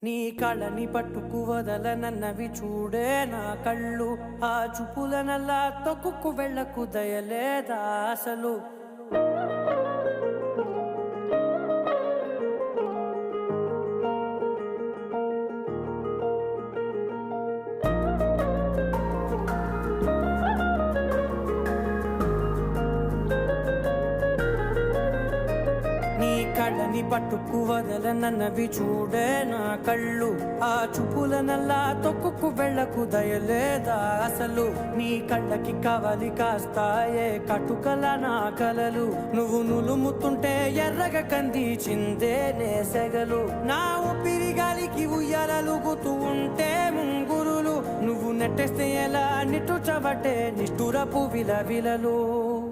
నీ కళని పట్టుకు వదలనన్నవి చూడే నా కళ్ళు. ఆ చూపులనల్లా తొక్కుకు వెళ్ళకు దయలేదా అసలు. కళ్ళని పట్టుకు వదలనన్నవి చూడే నా కళ్ళు. ఆ చూపులనల్లా తొక్కుకు వెళ్ళకు దయలేదా అసలు. నీ కళ్ళకి కవలి కాస్తాయే కటుకల నా కలలు. నువ్వు నులుముతుంటే ఎర్రగ కంది చిందే నేసెగలు. నా ఊపిరి గాలికి ఉయ్యాలలుగుతూ ఉంటే ముంగురులు. నువ్వు నెట్టేస్తే ఎలా నిట్టుచబట్టే నిష్ఠురపు విలవిలలు.